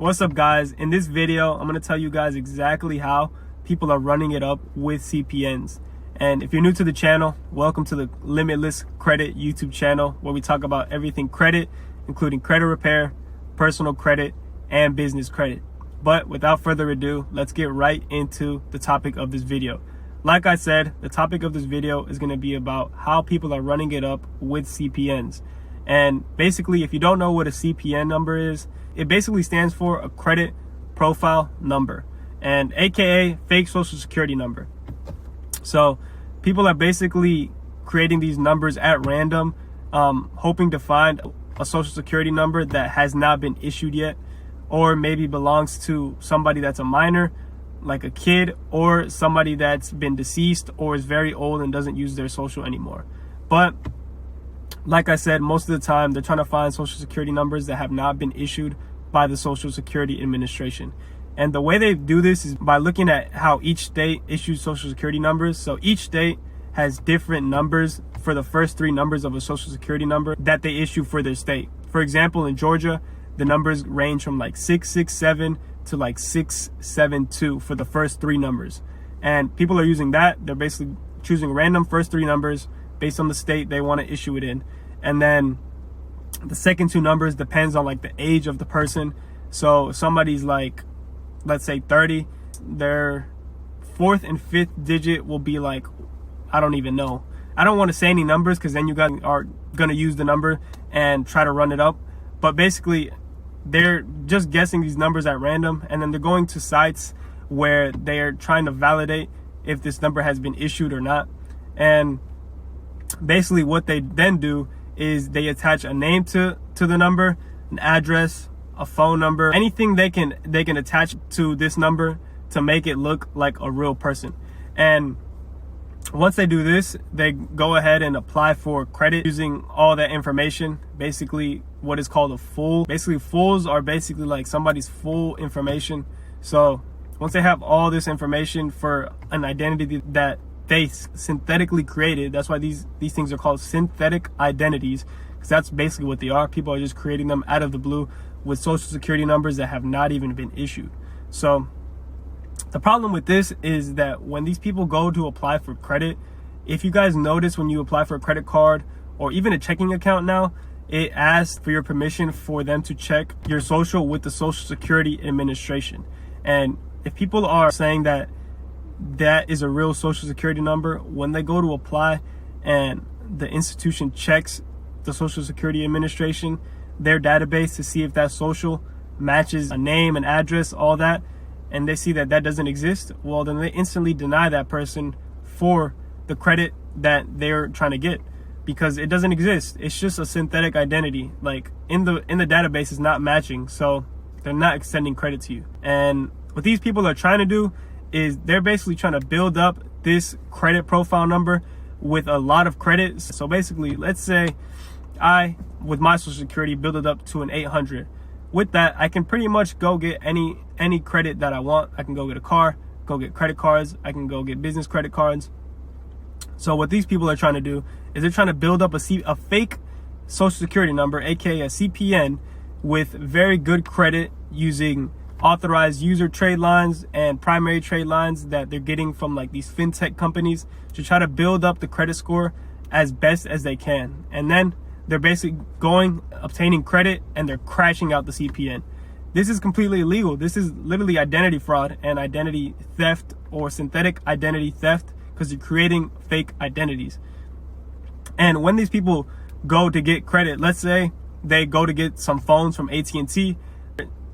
What's up, guys? In this video, I'm going to tell you guys exactly how people are running it up with CPNs. And if you're new to the channel, welcome to the Limitless Credit YouTube channel, where we talk about everything credit, including credit repair, personal credit, and business credit. But without further ado, let's get right into the topic of this video. Like I said, the topic of this video is going to be about how people are running it up with CPNs. And basically, if you don't know what a CPN number is, it basically stands for a credit profile number, and aka fake social security number. So people are basically creating these numbers at random, hoping to find a social security number that has not been issued yet, or maybe belongs to somebody that's a minor, like a kid, or somebody that's been deceased or is very old and doesn't use their social anymore. But like I said, most of the time they're trying to find social security numbers that have not been issued by the Social Security Administration. And the way they do this is by looking at how each state issues social security numbers. So each state has different numbers for the first three numbers of a social security number that they issue for their state. For example, in Georgia, the numbers range from like 667 to like 672 for the first three numbers. And people are using that. They're basically choosing random first three numbers based on the state they want to issue it in. And then the second two numbers depends on like the age of the person. So if somebody's like, let's say 30, their fourth and fifth digit will be like, I don't even know. I don't want to say any numbers because then you guys are going to use the number and try to run it up. But basically, they're just guessing these numbers at random, and then they're going to sites where they're trying to validate if this number has been issued or not. And basically what they then do is they attach a name to the number, an address, a phone number, anything they can attach to this number to make it look like a real person. And once they do this, they go ahead and apply for credit using all that information, basically what is called a full. Basically, fulls are basically like somebody's full information. So once they have all this information for an identity that they synthetically created, that's why these things are called synthetic identities, because that's basically what they are. People are just creating them out of the blue with social security numbers that have not even been issued. So the problem with this is that when these people go to apply for credit, if you guys notice, when you apply for a credit card or even a checking account now, it asks for your permission for them to check your social with the Social Security Administration. And if people are saying that is a real social security number, when they go to apply and the institution checks the Social Security Administration, their database, to see if that social matches a name, an address, all that, and they see that that doesn't exist, well, then they instantly deny that person for the credit that they're trying to get, because it doesn't exist. It's just a synthetic identity. Like in the database is not matching, so they're not extending credit to you. And what these people are trying to do is they're basically trying to build up this credit profile number with a lot of credit. So basically, let's say I, with my social security, build it up to an 800. With that, I can pretty much go get any credit that I want. I can go get a car, go get credit cards, I can go get business credit cards. So what these people are trying to do is they're trying to build up a fake social security number, aka a CPN, with very good credit using authorized user trade lines and primary trade lines that they're getting from like these fintech companies, to try to build up the credit score as best as they can. And then they're basically obtaining credit, and they're crashing out the CPN. This is completely illegal. This is literally identity fraud and identity theft, or synthetic identity theft, because you're creating fake identities. And when these people go to get credit, let's say they go to get some phones from AT&T,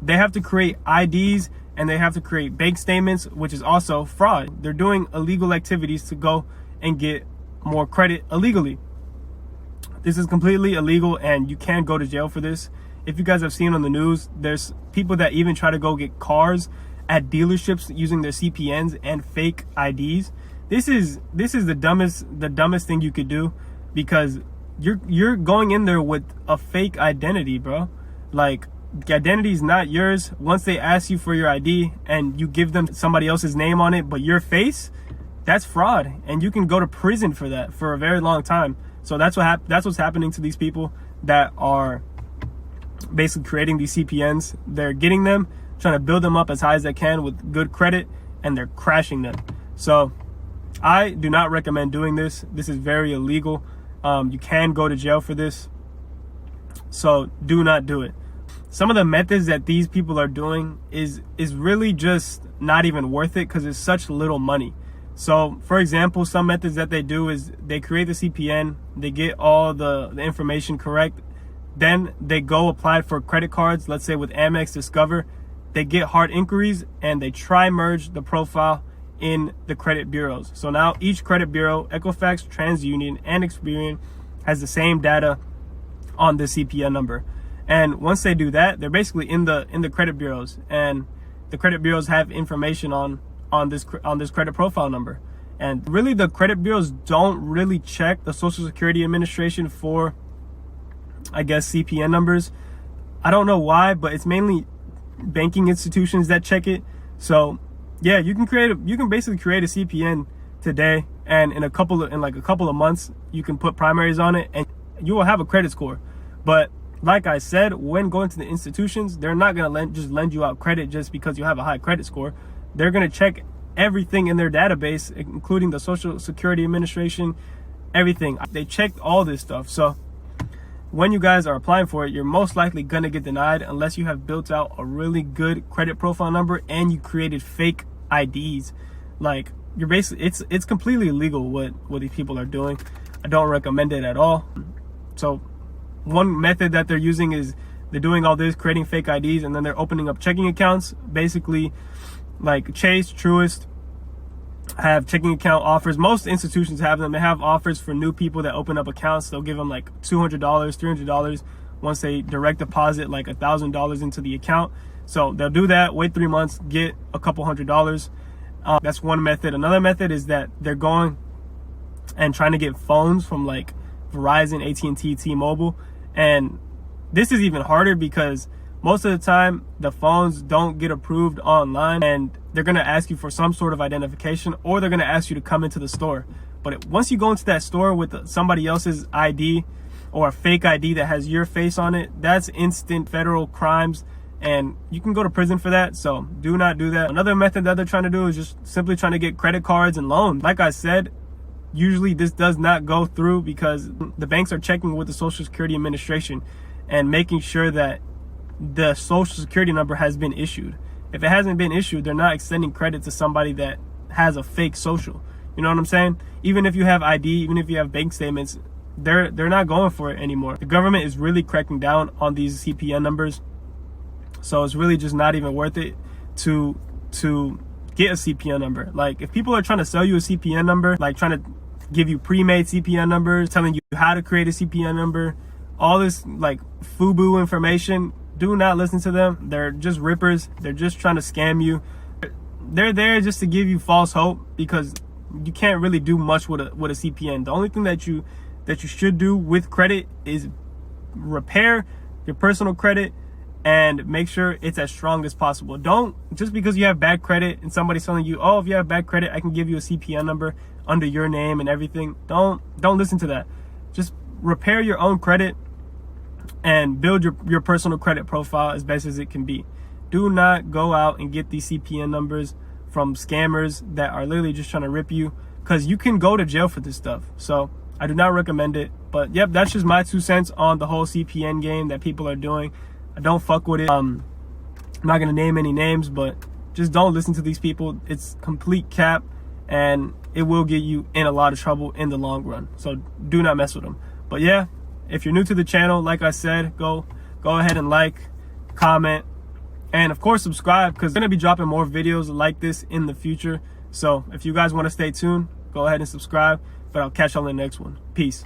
they have to create IDs and they have to create bank statements, which is also fraud. They're doing illegal activities to go and get more credit illegally. This is completely illegal, and you can go to jail for this. If you guys have seen on the news, there's people that even try to go get cars at dealerships using their CPNs and fake IDs. This is the dumbest thing you could do, because you're going in there with a fake identity, bro. Like, the identity is not yours. Once they ask you for your ID and you give them somebody else's name on it but your face, that's fraud, and you can go to prison for that for a very long time. So that's what's happening to these people that are basically creating these CPNs. They're getting them, trying to build them up as high as they can with good credit, and they're crashing them. So I do not recommend doing this. This is very illegal. You can go to jail for this. So do not do it. Some of the methods that these people are doing is really just not even worth it because it's such little money. So for example, some methods that they do is they create the CPN, they get all the information correct, then they go apply for credit cards, let's say with Amex, Discover, they get hard inquiries and they try merge the profile in the credit bureaus. So now each credit bureau, Equifax, TransUnion, and Experian, has the same data on the CPN number. And once they do that, they're basically in the credit bureaus, and the credit bureaus have information on this credit profile number. And really, the credit bureaus don't really check the Social Security Administration for, I guess, CPN numbers. I don't know why, but it's mainly banking institutions that check it. So yeah, you can basically create a CPN today, and in a couple of months, you can put primaries on it, and you will have a credit score. But like I said, when going to the institutions, they're not going to just lend you out credit just because you have a high credit score. They're going to check everything in their database, including the Social Security Administration, everything. They checked all this stuff. So when you guys are applying for it, you're most likely going to get denied unless you have built out a really good credit profile number and you created fake IDs. Like, you're basically, it's completely illegal what these people are doing. I don't recommend it at all. So one method that they're using is they're doing all this, creating fake IDs, and then they're opening up checking accounts. Basically, like Chase, Truist have checking account offers. Most institutions have them. They have offers for new people that open up accounts. They'll give them like $200, $300 once they direct deposit like $1,000 into the account. So they'll do that, wait 3 months, get a couple $100s. That's one method. Another method is that they're going and trying to get phones from like Verizon, AT&T, T-Mobile. And this is even harder because most of the time the phones don't get approved online, and they're going to ask you for some sort of identification, or they're going to ask you to come into the store. But once you go into that store with somebody else's ID or a fake ID that has your face on it, that's instant federal crimes, and you can go to prison for that. So do not do that. Another method that they're trying to do is just simply trying to get credit cards and loans. Like I said, usually this does not go through because the banks are checking with the Social Security Administration and making sure that the Social Security number has been issued. If it hasn't been issued, they're not extending credit to somebody that has a fake social. You know what I'm saying? Even if you have ID, even if you have bank statements, they're not going for it anymore. The government is really cracking down on these CPN numbers. So it's really just not even worth it to get a CPN number. Like, if people are trying to sell you a CPN number, like trying to give you pre-made CPN numbers, telling you how to create a CPN number, all this like FUBU information, do not listen to them. They're just rippers. They're just trying to scam you. They're there just to give you false hope because you can't really do much with a CPN. The only thing that you should do with credit is repair your personal credit and make sure it's as strong as possible. Don't, just because you have bad credit and somebody's telling you, oh, if you have bad credit, I can give you a CPN number under your name and everything. Don't listen to that. Just repair your own credit and build your personal credit profile as best as it can be. Do not go out and get these CPN numbers from scammers that are literally just trying to rip you, because you can go to jail for this stuff. So I do not recommend it. But yep, that's just my 2 cents on the whole CPN game that people are doing. I don't fuck with it. I'm not gonna name any names, but just don't listen to these people. It's complete cap, and it will get you in a lot of trouble in the long run. So do not mess with them. But yeah, if you're new to the channel, like I said, go ahead and like, comment, and of course subscribe, because I'm gonna be dropping more videos like this in the future. So if you guys want to stay tuned, go ahead and subscribe. But I'll catch y'all in the next one. Peace.